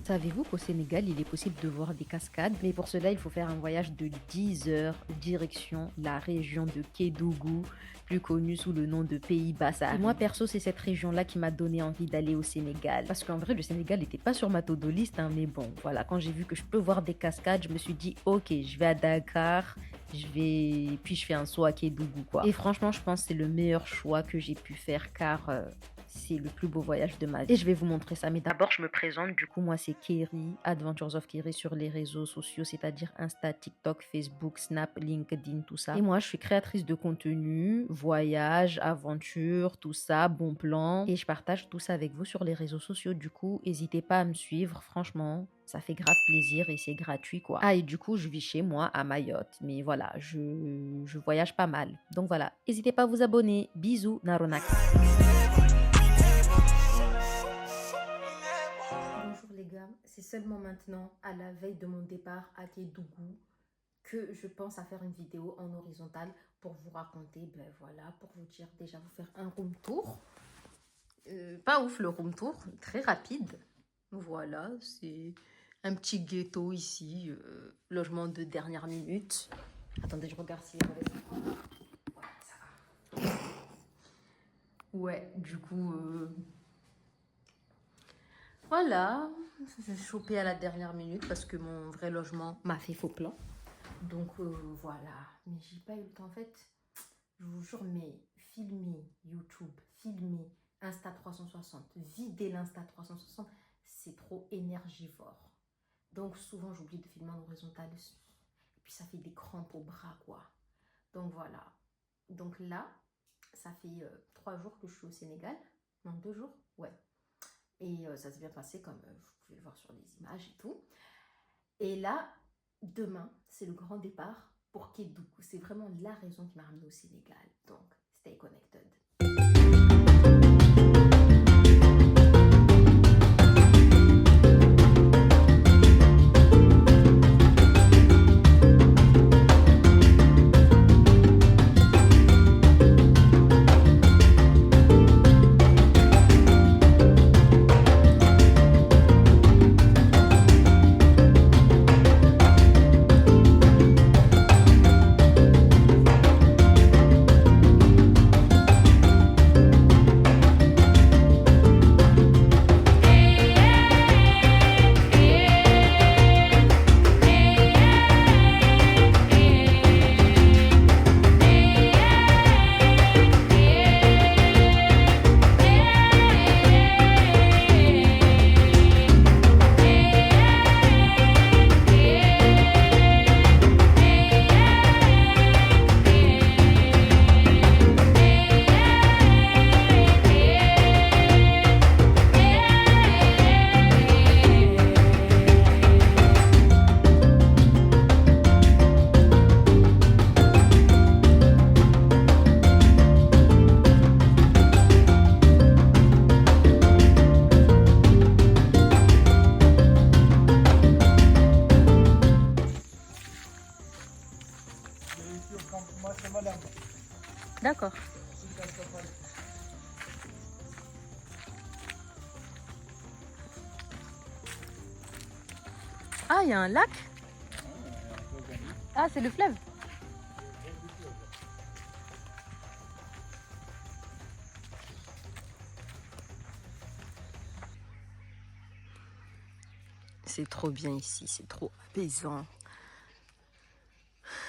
Savez-vous qu'au Sénégal, il est possible de voir des cascades? Mais pour cela, il faut faire un voyage de 10 heures direction la région de Kédougou, plus connue sous le nom de Pays Bassa. Et moi, perso, c'est cette région-là qui m'a donné envie d'aller au Sénégal. Parce qu'en vrai, le Sénégal n'était pas sur ma to-do list, hein, mais bon, voilà, quand j'ai vu que je peux voir des cascades, je me suis dit, ok, je vais à Dakar, puis je fais un saut à Kédougou, quoi. Et franchement, je pense que c'est le meilleur choix que j'ai pu faire car c'est le plus beau voyage de ma vie. Et je vais vous montrer ça. Mais d'abord, je me présente. Du coup, moi, c'est Kerry, Adventures of Kerry sur les réseaux sociaux, c'est-à-dire Insta, TikTok, Facebook, Snap, LinkedIn, tout ça. Et moi, je suis créatrice de contenu, voyage, aventure, tout ça, bon plan. Et je partage tout ça avec vous sur les réseaux sociaux. Du coup, n'hésitez pas à me suivre. Franchement, ça fait grave plaisir et c'est gratuit, quoi. Ah, et du coup, je vis chez moi à Mayotte. Mais voilà, je voyage pas mal. Donc voilà, n'hésitez pas à vous abonner. Bisous, Naronak. Bonjour les gars, c'est seulement maintenant, à la veille de mon départ à Kédougou, que je pense à faire une vidéo en horizontale pour vous raconter, ben voilà, pour vous dire déjà, vous faire un room tour. Pas ouf le room tour, très rapide. Voilà, c'est un petit ghetto ici, logement de dernière minute. Attendez, je regarde si les volets sont... Ouais, ça va. Ouais, du coup... Voilà, j'ai chopé à la dernière minute parce que mon vrai logement m'a fait faux plan. Donc voilà, mais j'ai pas eu le temps en fait. Je vous jure, mais filmer YouTube, filmer Insta 360, vider l'Insta 360, c'est trop énergivore. Donc souvent j'oublie de filmer en horizontal et puis ça fait des crampes au bras quoi. Donc voilà. Donc là, ça fait 3 jours que je suis au Sénégal. Non, 2 jours, ouais. Et ça s'est bien passé comme vous pouvez le voir sur les images et tout. Et là, demain, c'est le grand départ pour Kédougou. C'est vraiment la raison qui m'a ramené au Sénégal. Donc, stay connected. D'accord. Ah, il y a un lac? Ah, c'est le fleuve. C'est trop bien ici, c'est trop apaisant.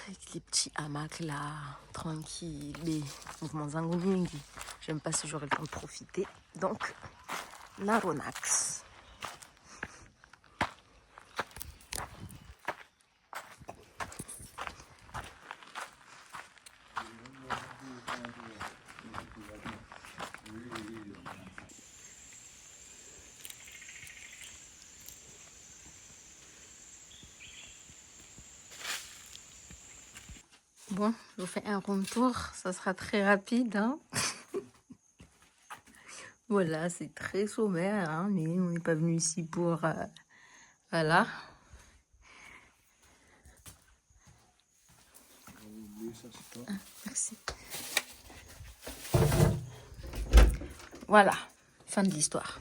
Avec les petits hamacs là, tranquilles, les mouvements zangomingi. J'aime pas si j'aurai le temps de profiter. Donc, Naronax. Bon, je vous fais un room tour, ça sera très rapide. Hein. Voilà, c'est très sommaire, hein, mais on n'est pas venu ici pour... voilà. Ah, merci. Voilà, fin de l'histoire.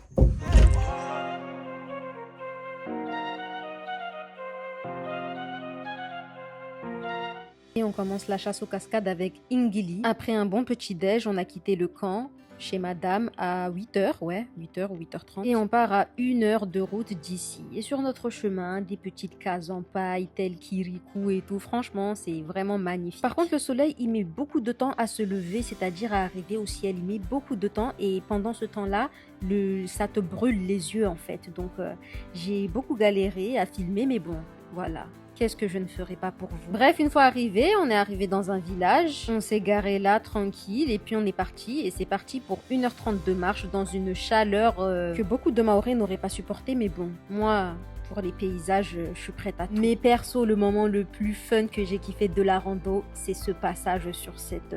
Et on commence la chasse aux cascades avec Ingili. Après un bon petit déj, on a quitté le camp chez madame à 8h, ouais, 8h ou 8h30. Et on part à 1 heure de route d'ici. Et sur notre chemin, des petites cases en paille, telles Kirikou et tout. Franchement, c'est vraiment magnifique. Par contre, le soleil, il met beaucoup de temps à se lever, c'est-à-dire à arriver au ciel. Il met beaucoup de temps et pendant ce temps-là, ça te brûle les yeux en fait. Donc, j'ai beaucoup galéré à filmer, mais bon, voilà. Qu'est-ce que je ne ferai pas pour vous? Bref, une fois arrivé, on est arrivé dans un village. On s'est garé là, tranquille, et puis on est parti. Et c'est parti pour 1h30 de marche dans une chaleur que beaucoup de Mahorais n'auraient pas supporté. Mais bon, moi, pour les paysages, je suis prête à tout. Mais perso, le moment le plus fun que j'ai kiffé de la rando, c'est ce passage sur cette...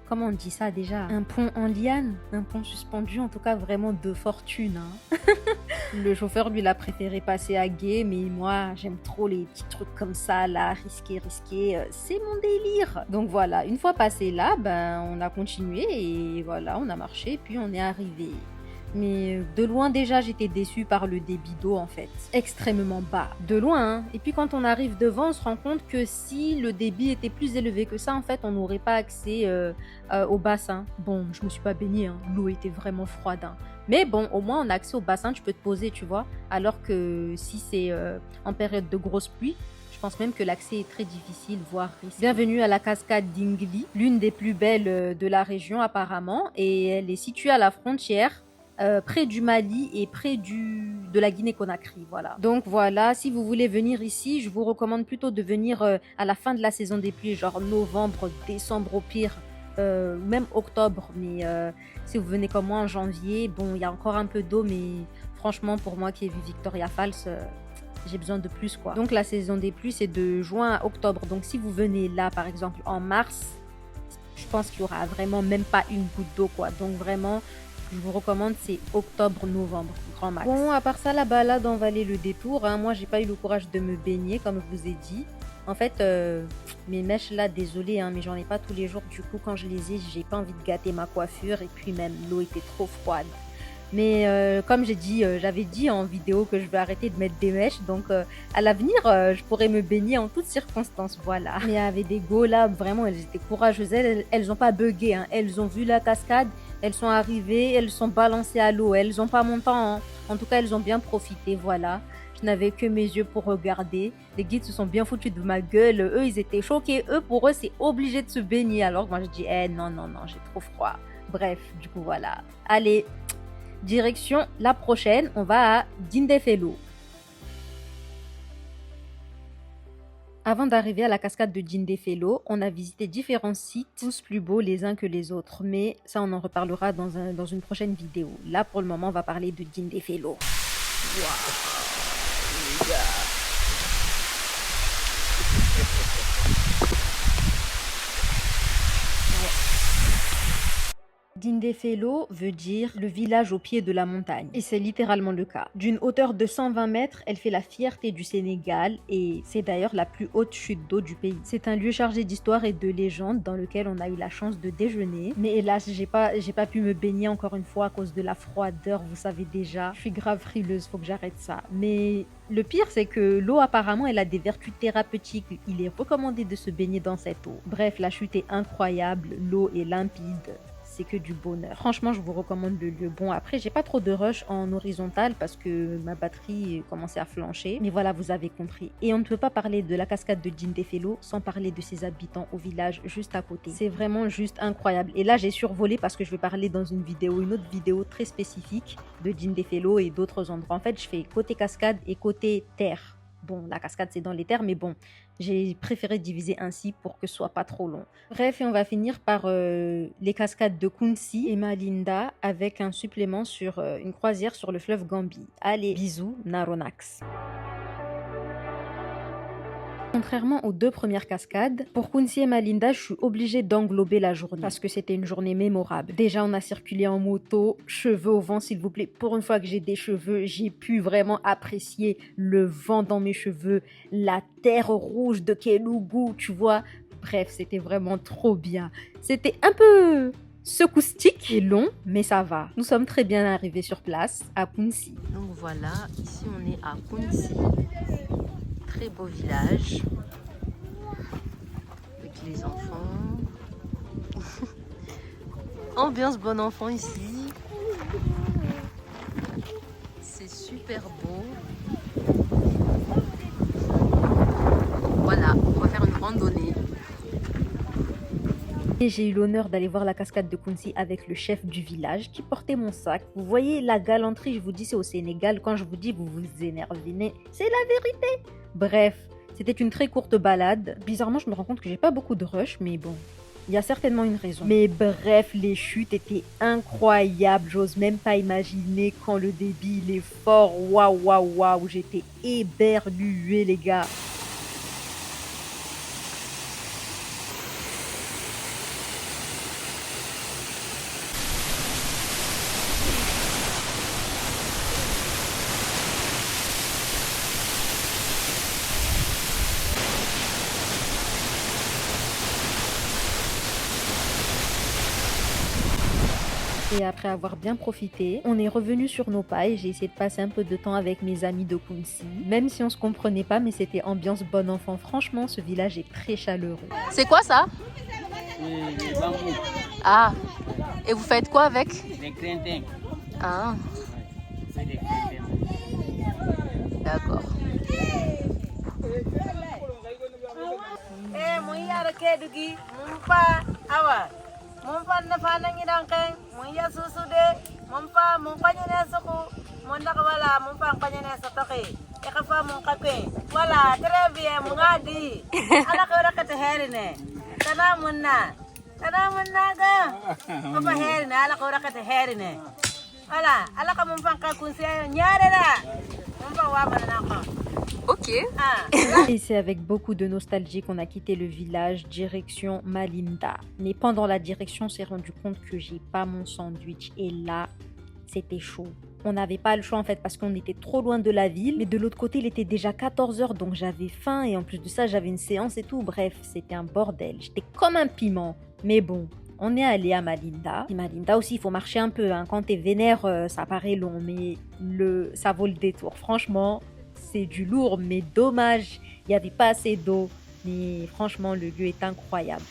comment on dit ça déjà? Un pont en liane? Un pont suspendu, en tout cas vraiment de fortune. Hein. Le chauffeur, lui, il a préféré passer à gué, mais moi, j'aime trop les petits trucs comme ça, là, risqué, c'est mon délire. Donc voilà, une fois passé là, ben, on a continué et voilà, on a marché, puis on est arrivé. Mais de loin déjà, j'étais déçue par le débit d'eau en fait, extrêmement bas, de loin. Hein. Et puis quand on arrive devant, on se rend compte que si le débit était plus élevé que ça, en fait, on n'aurait pas accès au bassin. Bon, je me suis pas baignée, hein. L'eau était vraiment froide. Hein. Mais bon, au moins on a accès au bassin, tu peux te poser, tu vois. Alors que si c'est en période de grosse pluie, je pense même que l'accès est très difficile, voire risqué. Bienvenue à la cascade d'Ingli, l'une des plus belles de la région apparemment, et elle est située à la frontière. Près du Mali et près de la Guinée-Conakry, voilà. Donc voilà, si vous voulez venir ici, je vous recommande plutôt de venir à la fin de la saison des pluies, genre novembre, décembre au pire, même octobre. Mais si vous venez comme moi en janvier, bon, il y a encore un peu d'eau, mais franchement, pour moi qui ai vu Victoria Falls, j'ai besoin de plus, quoi. Donc la saison des pluies, c'est de juin à octobre. Donc si vous venez là, par exemple, en mars, je pense qu'il y aura vraiment même pas une goutte d'eau, quoi. Donc vraiment... je vous recommande, c'est octobre-novembre, grand max. Bon, à part ça, la balade en valait le détour. Hein. Moi, j'ai pas eu le courage de me baigner, comme je vous ai dit. En fait, mes mèches là, désolée, hein, mais j'en ai pas tous les jours. Du coup, quand je les ai, j'ai pas envie de gâter ma coiffure. Et puis même, l'eau était trop froide. Mais comme j'avais dit en vidéo que je vais arrêter de mettre des mèches. Donc à l'avenir, je pourrais me baigner en toutes circonstances, voilà. Mais il y avait des go là, vraiment, elles étaient courageuses. Elles ont pas bugué, hein. Elles ont vu la cascade, elles sont arrivées, elles sont balancées à l'eau. Elles ont pas mon temps, hein. En tout cas, elles ont bien profité, voilà. Je n'avais que mes yeux pour regarder. Les guides se sont bien foutus de ma gueule. Eux, ils étaient choqués. Eux, pour eux, c'est obligé de se baigner. Alors moi, je dis, non, j'ai trop froid. Bref, du coup, voilà. Allez, direction la prochaine. On va à Dindéfelo. Avant d'arriver à la cascade de Dindéfelo, on a visité différents sites, tous plus beaux les uns que les autres. Mais ça, on en reparlera dans une prochaine vidéo. Là, pour le moment, on va parler de Dindéfelo. Waouh, les gars. Dindéfelo veut dire le village au pied de la montagne. Et c'est littéralement le cas. D'une hauteur de 120 mètres, elle fait la fierté du Sénégal et c'est d'ailleurs la plus haute chute d'eau du pays. C'est un lieu chargé d'histoire et de légendes dans lequel on a eu la chance de déjeuner. Mais hélas, j'ai pas pu me baigner encore une fois à cause de la froideur, vous savez déjà. Je suis grave frileuse, faut que j'arrête ça. Mais le pire, c'est que l'eau apparemment, elle a des vertus thérapeutiques. Il est recommandé de se baigner dans cette eau. Bref, la chute est incroyable, l'eau est limpide. C'est que du bonheur. Franchement, je vous recommande le lieu. Bon, après, j'ai pas trop de rush en horizontal parce que ma batterie commençait à flancher. Mais voilà, vous avez compris. Et on ne peut pas parler de la cascade de Dindéfelo sans parler de ses habitants au village juste à côté. C'est vraiment juste incroyable. Et là, j'ai survolé parce que je vais parler dans une autre vidéo très spécifique de Dindéfelo et d'autres endroits. En fait, je fais côté cascade et côté terre. Bon, la cascade, c'est dans les terres, mais bon, j'ai préféré diviser ainsi pour que ce soit pas trop long. Bref, et on va finir par les cascades de Kunsi et Malinda avec un supplément sur une croisière sur le fleuve Gambie. Allez, bisous, Naronax. Contrairement aux deux premières cascades, pour Kunsi et Malinda, je suis obligée d'englober la journée parce que c'était une journée mémorable. Déjà, on a circulé en moto, cheveux au vent s'il vous plaît. Pour une fois que j'ai des cheveux, j'ai pu vraiment apprécier le vent dans mes cheveux, la terre rouge de Kédougou, tu vois. Bref, c'était vraiment trop bien. C'était un peu secoustique et long, mais ça va. Nous sommes très bien arrivés sur place à Kunsi. Donc voilà, ici on est à Kunsi. Très beau village. Le les enfants. Ambiance bon enfant ici. C'est super beau. Voilà, on va faire une randonnée. Et j'ai eu l'honneur d'aller voir la cascade de Kounsi avec le chef du village qui portait mon sac. Vous voyez la galanterie, je vous dis c'est au Sénégal. Quand je vous dis vous vous énervez, c'est la vérité. Bref, c'était une très courte balade. Bizarrement, je me rends compte que j'ai pas beaucoup de rush, mais bon, il y a certainement une raison. Mais bref, les chutes étaient incroyables. J'ose même pas imaginer quand le débit il est fort. Waouh, waouh, waouh, j'étais éberluée les gars. Et après avoir bien profité, on est revenu sur nos pas et j'ai essayé de passer un peu de temps avec mes amis de Kounsi. Même si on se comprenait pas, mais c'était ambiance bon enfant. Franchement, ce village est très chaleureux. C'est quoi ça? Les bambous, Ah, et vous faites quoi avec? les crintins. Ah, C'est des crintins. d'accord. Mun yara ke dugi mun fa awa mun fa na fa nan gidan kan mun ya susu de mun fa mun kwanye ne suku mun daga wala mun fa kwanye ne sotoke e ka fa mun kakwe wala très bien mun ngadi ala ko rakata herine kana mun na ga papa herine ala ko rakata herine wala ala ka mun fa ka kunse nyaare la mun fa wa bana ko. Ok. Et c'est avec beaucoup de nostalgie qu'on a quitté le village direction Malinda. Mais pendant la direction, on s'est rendu compte que j'ai pas mon sandwich. Et là, c'était chaud. On n'avait pas le choix en fait parce qu'on était trop loin de la ville. Mais de l'autre côté, il était déjà 14h, donc j'avais faim. Et en plus de ça, j'avais une séance et tout. Bref, c'était un bordel. J'étais comme un piment. Mais bon, on est allé à Malinda. Et Malinda aussi, il faut marcher un peu. Hein. Quand t'es vénère, ça paraît long. Mais ça vaut le détour. Franchement, c'est du lourd, mais dommage, il n'y avait pas assez d'eau. Mais franchement, le lieu est incroyable.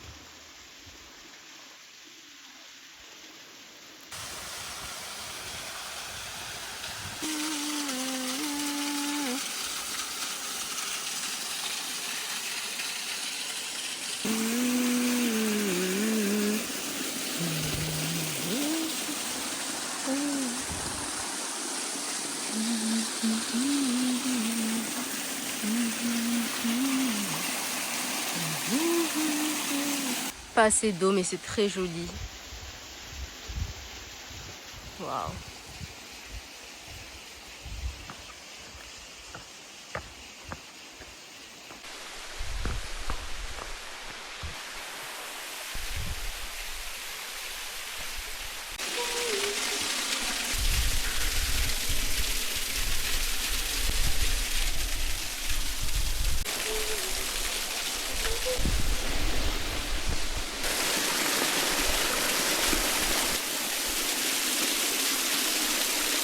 Pas assez d'eau, mais c'est très joli. Waouh.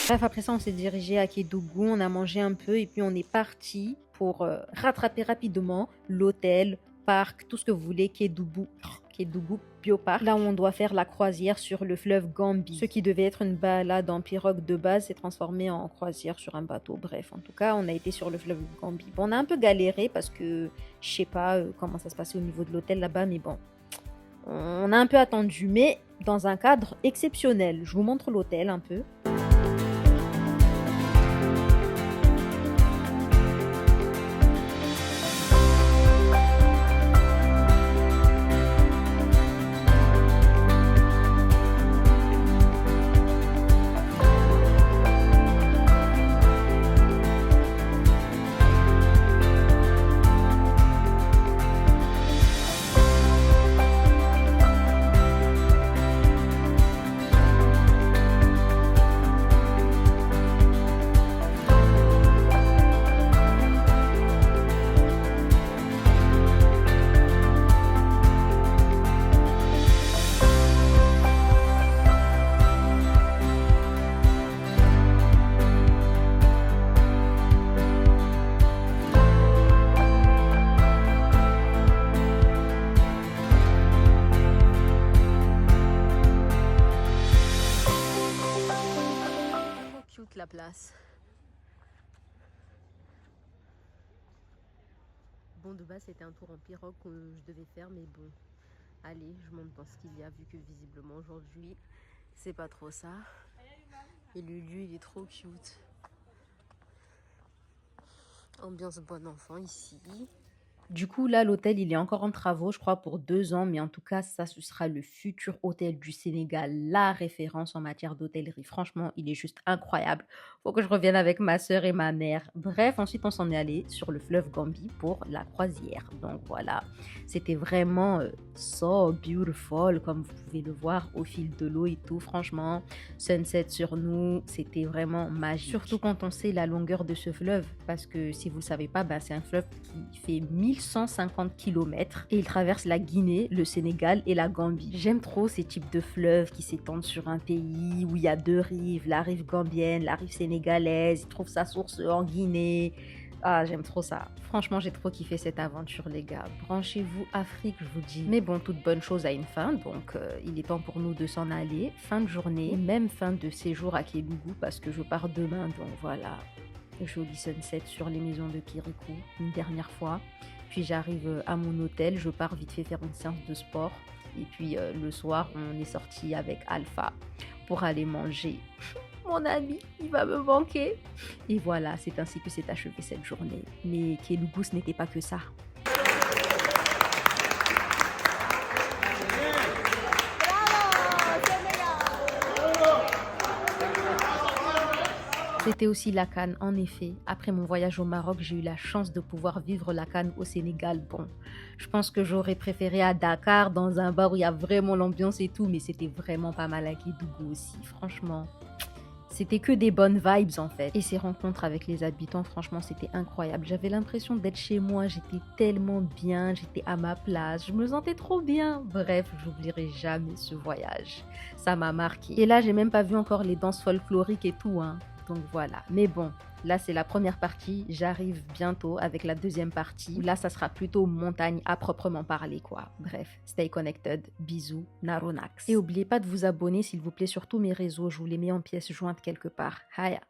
Bref, après ça, on s'est dirigé à Kédougou, on a mangé un peu et puis on est parti pour rattraper rapidement l'hôtel, parc, tout ce que vous voulez, Kédougou Biopark, là où on doit faire la croisière sur le fleuve Gambie. Ce qui devait être une balade en pirogue de base s'est transformé en croisière sur un bateau. Bref, en tout cas, on a été sur le fleuve Gambie. Bon, on a un peu galéré parce que je sais pas comment ça se passait au niveau de l'hôtel là-bas, mais bon, on a un peu attendu, mais dans un cadre exceptionnel. Je vous montre l'hôtel un peu. classe. Bon, de base, c'était un tour en pirogue que je devais faire, mais bon, allez, je monte dans ce qu'il y a, vu que visiblement aujourd'hui, c'est pas trop ça. Et le lieu, il est trop cute. Ambiance bon enfant ici. Du coup, là, l'hôtel, il est encore en travaux, je crois, pour 2 ans. Mais en tout cas, ça, ce sera le futur hôtel du Sénégal, la référence en matière d'hôtellerie. Franchement, il est juste incroyable. Faut que je revienne avec ma sœur et ma mère. Bref, ensuite, on s'en est allé sur le fleuve Gambie pour la croisière. Donc voilà, c'était vraiment so beautiful, comme vous pouvez le voir au fil de l'eau et tout. Franchement, sunset sur nous, c'était vraiment magique. Surtout quand on sait la longueur de ce fleuve. Parce que si vous ne le savez pas, c'est un fleuve qui fait 1150 km et il traverse la Guinée, le Sénégal et la Gambie. J'aime trop ces types de fleuves qui s'étendent sur un pays où il y a 2 rives, la rive gambienne, la rive sénégalaise. Ils trouvent sa source en Guinée. Ah, j'aime trop ça. Franchement, j'ai trop kiffé cette aventure, les gars. Branchez-vous Afrique, je vous dis. Mais bon, toute bonne chose a une fin, donc il est temps pour nous de s'en aller. Fin de journée, et même fin de séjour à Kédougou parce que je pars demain, donc voilà. Joli sunset sur les maisons de Kirikou, une dernière fois. Puis j'arrive à mon hôtel, je pars vite fait faire une séance de sport. Et puis le soir, on est sorti avec Alpha pour aller manger. Mon ami, il va me manquer. Et voilà, c'est ainsi que s'est achevée cette journée. Mais Kédougou, ce n'était pas que ça. C'était aussi la CAN, en effet. Après mon voyage au Maroc, j'ai eu la chance de pouvoir vivre la CAN au Sénégal. Bon, je pense que j'aurais préféré à Dakar, dans un bar où il y a vraiment l'ambiance et tout, mais c'était vraiment pas mal à Kédougou aussi, franchement. C'était que des bonnes vibes en fait. Et ces rencontres avec les habitants, franchement, c'était incroyable. J'avais l'impression d'être chez moi, j'étais tellement bien, j'étais à ma place, je me sentais trop bien. Bref, j'oublierai jamais ce voyage. Ça m'a marqué. Et là, j'ai même pas vu encore les danses folkloriques et tout, hein. Donc voilà. Mais bon, là, c'est la première partie. J'arrive bientôt avec la deuxième partie. Là, ça sera plutôt montagne à proprement parler, quoi. Bref, stay connected. Bisous, Naronax. Et n'oubliez pas de vous abonner, s'il vous plaît, sur tous mes réseaux. Je vous les mets en pièces jointes quelque part. Haya.